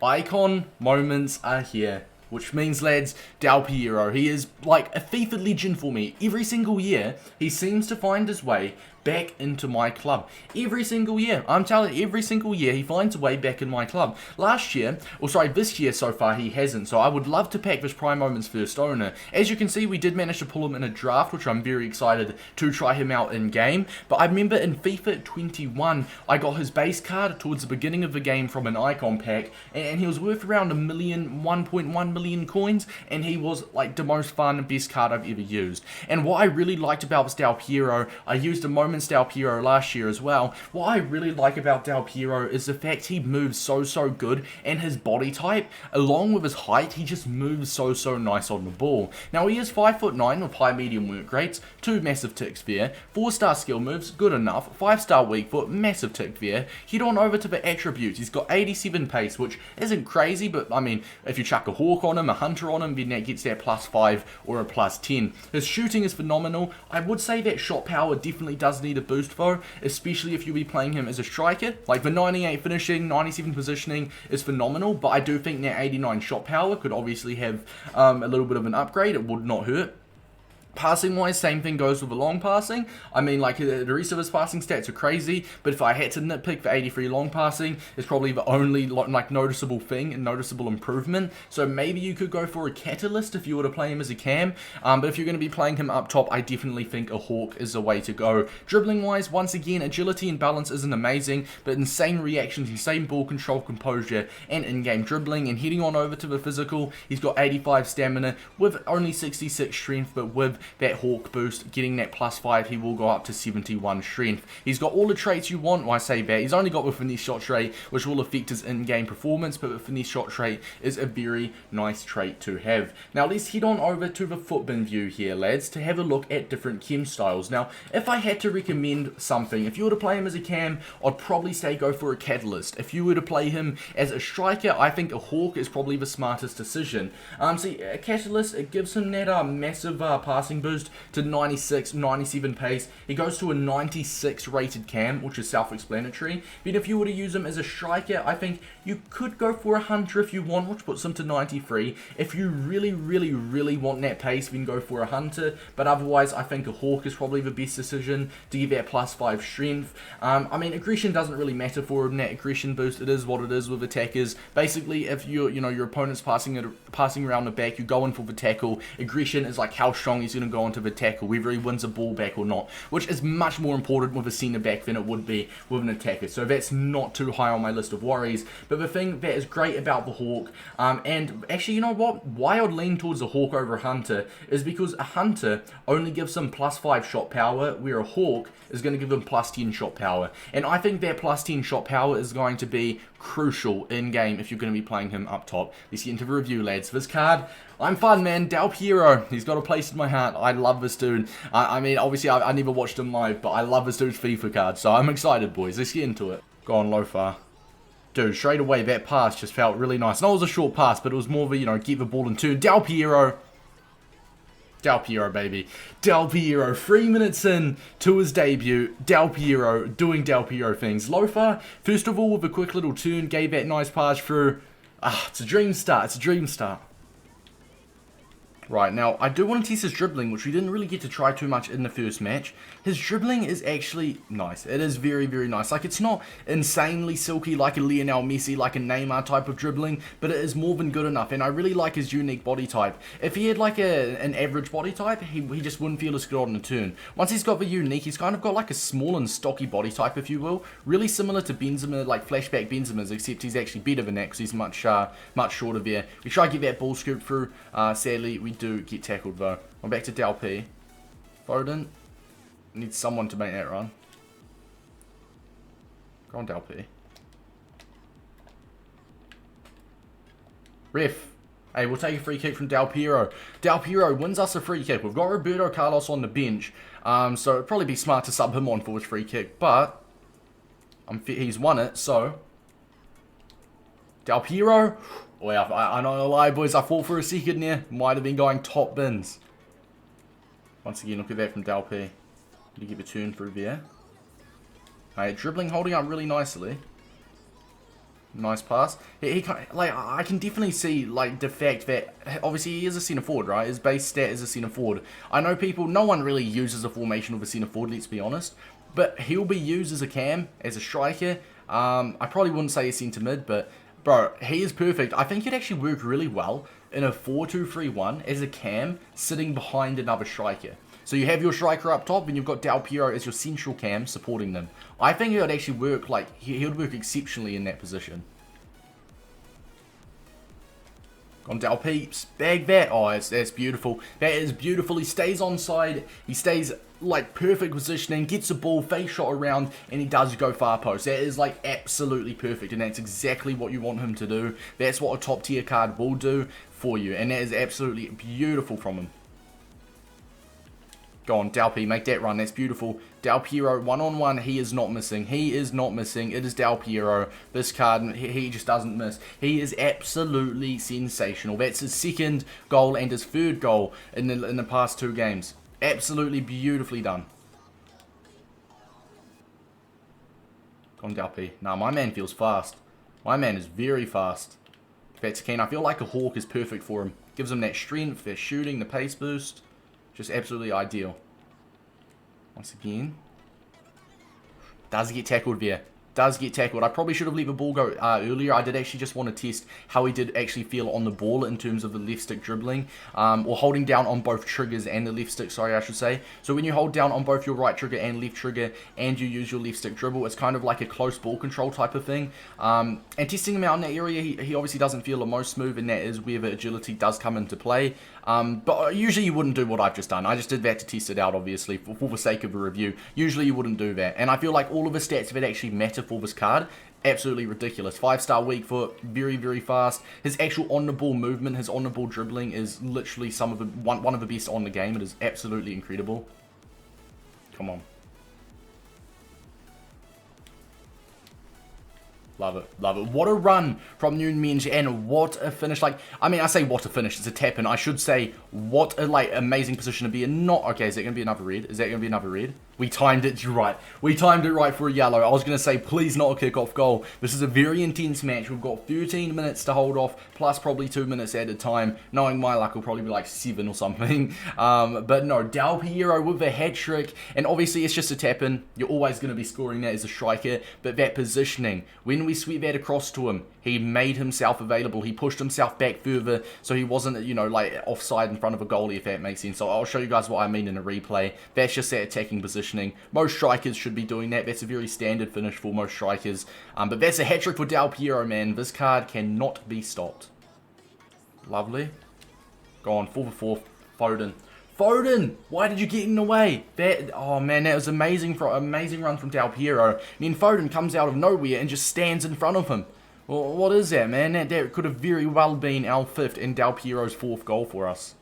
Icon moments are here, which means, lads, Del Piero, he is like a FIFA legend for me. Every single year, he seems to find his way back into my club. Every single year. I'm telling you, every single year he finds a way back in my club. Last year, or sorry, this year so far he hasn't, so I would love to pack this Prime Moments first owner. As you can see, we did manage to pull him in a draft, which I'm very excited to try him out in game. But I remember in FIFA 21, I got his base card towards the beginning of the game from an Icon pack, and he was worth around 1.1 million coins, and he was like the most fun and best card I've ever used. And what I really liked about this Del Piero, I used a Moments Del Piero last year as well. What I really like about Del Piero is the fact he moves so good, and his body type, along with his height, he just moves so nice on the ball. Now he is 5'9" with high medium work rates, 2 massive ticks there, 4-star skill moves, good enough, 5-star weak foot, massive tick there. Head on over to the attributes, he's got 87 pace, which isn't crazy, but I mean, if you chuck a hawk on him, a hunter on him, then that gets that +5 or a +10. His shooting is phenomenal. I would say that shot power definitely does need a boost though, especially if you'll be playing him as a striker. Like the 98 finishing, 97 positioning is phenomenal, but I do think that 89 shot power could obviously have a little bit of an upgrade. It would not hurt. Passing wise, same thing goes with the long passing. I mean, like, the rest of his passing stats are crazy, but if I had to nitpick for 83 long passing, it's probably the only like noticeable thing and noticeable improvement. So maybe you could go for a catalyst if you were to play him as a cam, but if you're going to be playing him up top, I definitely think a hawk is the way to go. Dribbling wise, once again, agility and balance isn't amazing, but insane reactions, insane ball control, composure, and in-game dribbling. And heading on over to the physical, he's got 85 stamina with only 66 strength, but with that hawk boost, getting that +5, he will go up to 71 strength. He's got all the traits you want. Well, I say that. He's only got the finesse shot rate, which will affect his in-game performance, but the finesse shot rate is a very nice trait to have. Now, let's head on over to the footbin view here, lads, to have a look at different chem styles. Now, if I had to recommend something, if you were to play him as a cam, I'd probably say go for a catalyst. If you were to play him as a striker, I think a hawk is probably the smartest decision. See, a catalyst, it gives him that massive passing boost to 96, 97 pace. He goes to a 96 rated cam, which is self-explanatory. But if you were to use him as a striker, I think you could go for a hunter if you want, which puts him to 93. If you really want that pace, then go for a hunter. But otherwise, I think a hawk is probably the best decision to give that +5 strength. I mean, aggression doesn't really matter for him. That aggression boost, it is what it is with attackers. Basically, if your opponent's passing around the back, you're going for the tackle. Aggression is like how strong he's going to go into the tackle, whether he wins a ball back or not, which is much more important with a centre back than it would be with an attacker. So that's not too high on my list of worries. But the thing that is great about the hawk, and actually, you know what? Why I'd lean towards a hawk over a hunter is because a hunter only gives him +5 shot power, where a hawk is going to give him +10 shot power. And I think that +10 shot power is going to be crucial in game if you're going to be playing him up top. Let's get into the review, lads. This card, I'm fun, man. Del Piero, he's got a place in my heart. I love this dude. I mean, obviously, I never watched him live, but I love this dude's FIFA card, so I'm excited, boys. Let's get into it. Go on, Lofa. Dude, straight away, that pass just felt really nice. And it was a short pass, but it was more of a, get the ball in turn. Del Piero. Del Piero, baby. Del Piero, 3 minutes in to his debut. Del Piero doing Del Piero things. Lofa, first of all, with a quick little turn, gave that nice pass through. It's a dream start. It's a dream start. Right, now, I do want to test his dribbling, which we didn't really get to try too much in the first match. His dribbling is actually nice. It is very nice. Like, it's not insanely silky like a Lionel Messi, like a Neymar type of dribbling, but it is more than good enough, and I really like his unique body type. If he had, like, an average body type, he just wouldn't feel as good on the turn. Once he's got the unique, he's kind of got, like, a small and stocky body type, if you will. Really similar to Benzema, like flashback Benzema's, except he's actually better than that, because he's much shorter there. We try to get that ball scoop through. Sadly, we do get tackled though. I'm back to Del P. Foden needs someone to make that run. Go on, Del P. Ref. Hey, we'll take a free kick from Del Piero. Del Piero wins us a free kick. We've got Roberto Carlos on the bench, so it'd probably be smart to sub him on for his free kick, but he's won it, so Del Piero. Well, I'm not gonna lie, boys, I thought for a second there, might have been going top bins. Once again, look at that from Del P. Did he get the turn through there? Hey, dribbling, holding up really nicely. Nice pass. Like, I can definitely see, like, the fact that, obviously, he is a centre forward, right? His base stat is a centre forward. I know no one really uses a formation of a centre forward, let's be honest. But he'll be used as a cam, as a striker. I probably wouldn't say a centre mid, but, bro, he is perfect. I think he'd actually work really well in a 4-2-3-1 as a cam, sitting behind another striker. So you have your striker up top, and you've got Del Piero as your central cam supporting them. I think it would actually work, like, he would work exceptionally in that position. On Del Peeps, bag that. Oh, that's beautiful. That is beautiful. He stays onside. He stays, like, perfect positioning, gets the ball, face shot around, and he does go far post. That is, like, absolutely perfect, and that's exactly what you want him to do. That's what a top tier card will do for you, and that is absolutely beautiful from him. Go on, Del P, make that run. That's beautiful. Del Piero, one-on-one, he is not missing. He is not missing. It is Del Piero. This card, he just doesn't miss. He is absolutely sensational. That's his second goal and his third goal in the past 2 games. Absolutely beautifully done. Go on, Del P. Nah, my man feels fast. My man is very fast. That's keen. I feel like a Hawk is perfect for him. Gives him that strength, that shooting, the pace boost. Just absolutely ideal. Once again. Does get tackled there. Does get tackled. I probably should have let the ball go earlier. I did actually just want to test how he did actually feel on the ball in terms of the left stick dribbling. Or holding down on both triggers and the left stick, sorry, I should say. So when you hold down on both your right trigger and left trigger and you use your left stick dribble, it's kind of like a close ball control type of thing. And testing him out in that area, he obviously doesn't feel the most smooth, and that is where the agility does come into play. But usually you wouldn't do what I've just done. I just did that to test it out, obviously, for the sake of a review. Usually you wouldn't do that. And I feel like all of the stats that actually matter for this card, absolutely ridiculous. 5-star weak foot, very, very fast. His actual on-the-ball movement, his on-the-ball dribbling is literally one of the best on the game. It is absolutely incredible. Come on. Love it, love it. What a run from Noon Minge, and what a finish. Like, I mean, I say what a finish, it's a tap in. I should say what a, like, amazing position to be in. Not, okay, is that going to be another red? Is that going to be another red? We timed it right. We timed it right for a yellow. I was going to say, please not a kick-off goal. This is a very intense match. We've got 13 minutes to hold off, plus probably 2 minutes at a time. Knowing my luck, will probably be like 7 or something. But no, Del Piero with a hat-trick. And obviously, it's just a tap-in. You're always going to be scoring that as a striker. But that positioning, when we sweep that across to him, he made himself available. He pushed himself back further, so he wasn't, you know, like offside in front of a goalie, if that makes sense. So I'll show you guys what I mean in a replay. That's just that attacking positioning. Most strikers should be doing that. That's a very standard finish for most strikers. But that's a hat-trick for Del Piero, man. This card cannot be stopped. Lovely. Go on, 4-for-4. Foden. Foden! Why did you get in the way? That, oh man, that was amazing amazing run from Del Piero. And then Foden comes out of nowhere and just stands in front of him. Well, what is that, man? That could have very well been our 5th and Del Piero's 4th goal for us.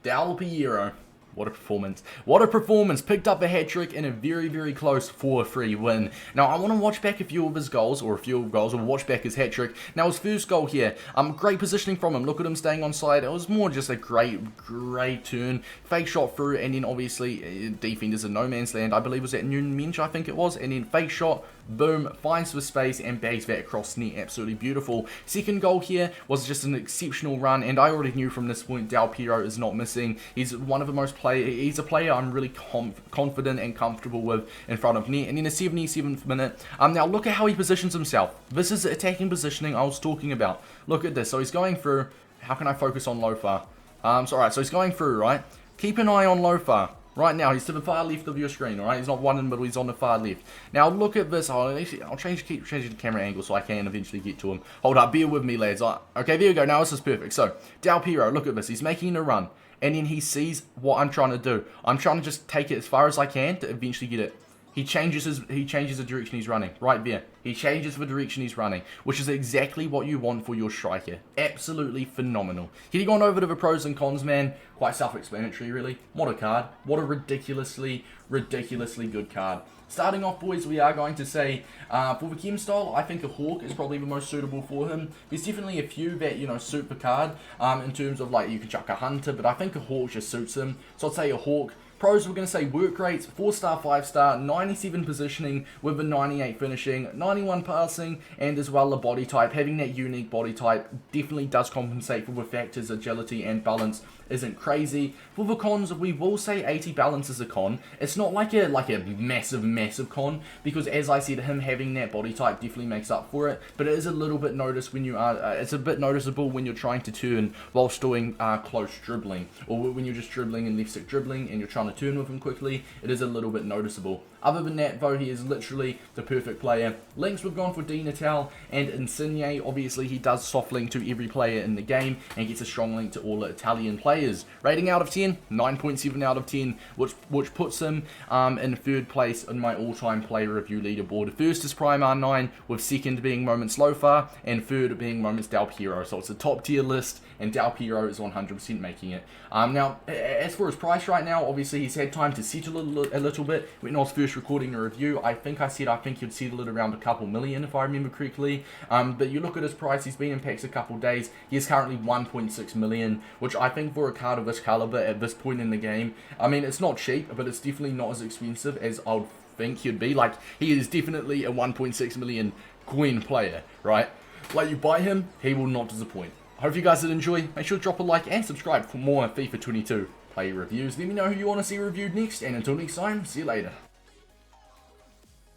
Del Piero. What a performance. What a performance. Picked up a hat-trick in a very, very close 4-3 win. Now, I want to watch back a few of his goals, or watch back his hat-trick. Now, his first goal here, great positioning from him. Look at him staying on side. It was more just a great turn. Fake shot through, and then obviously, defenders in no man's land. I believe it was at Noon Minge, I think it was. And then fake shot, boom, finds the space and bags that across net. Absolutely beautiful. Second goal here was just an exceptional run, and I already knew from this point Del Piero is not missing. He's one of the most he's a player I'm really confident and comfortable with in front of net. And in the 77th minute, now look at how he positions himself. This is the attacking positioning I was talking about. Look at this. So he's going through. How can I focus on Lothar? So alright, so he's going through, right? Keep an eye on Lothar. Right now, he's to the far left of your screen, alright? He's not one in the middle, he's on the far left. Now, look at this. I'll keep changing the camera angle so I can eventually get to him. Hold up, bear with me, lads. Okay, there we go. Now this is perfect. So, Del Piero, look at this. He's making a run. And then he sees what I'm trying to do. I'm trying to just take it as far as I can to eventually get it. He changes the direction he's running. Right there. He changes the direction he's running. Which is exactly what you want for your striker. Absolutely phenomenal. Getting on over to the pros and cons, man. Quite self-explanatory, really. What a card. What a ridiculously good card. Starting off, boys, we are going to say, for the chem style, I think a Hawk is probably the most suitable for him. There's definitely a few that, you know, suit the card, in terms of, like, you could chuck a Hunter, but I think a Hawk just suits him. So I'd say a Hawk. pros, we're going to say work rates, 4-star, 5-star, 97 positioning with a 98 finishing, 91 passing, and as well a body type. Having that unique body type definitely does compensate for the factors agility and balance isn't crazy. For the cons, we will say 80 balance is a con. It's not like a massive con, because as I said, him having that body type definitely makes up for it, but it is a little bit it's a bit noticeable when you're trying to turn whilst doing close dribbling, or when you're just dribbling and left stick dribbling and you're trying to turn with him quickly. It is a little bit noticeable. Other than that, though, he is literally the perfect player. Links, we've gone for Di Natale and Insigne. Obviously, he does soft link to every player in the game and gets a strong link to all Italian players. Rating out of 10, 9.7 out of 10, which puts him in third place in my all-time player review leaderboard. First is Prime R9, with second being Moments Lofa, and third being Moments Del Piero. So it's a top tier list, and Del Piero is 100% making it. Now, as for his price right now, obviously he's had time to settle a little bit. When I was first recording the review, I think he'd settle it around a couple million, if I remember correctly. But you look at his price, he's been in packs a couple days. He is currently 1.6 million, which I think for a card of this caliber at this point in the game, I mean, it's not cheap, but it's definitely not as expensive as I would think he'd be. Like, he is definitely a 1.6 million coin player, right? Like, you buy him, he will not disappoint. Hope you guys did enjoy. Make sure to drop a like and subscribe for more FIFA 22 player reviews. Let me know who you want to see reviewed next, and until next time, see you later.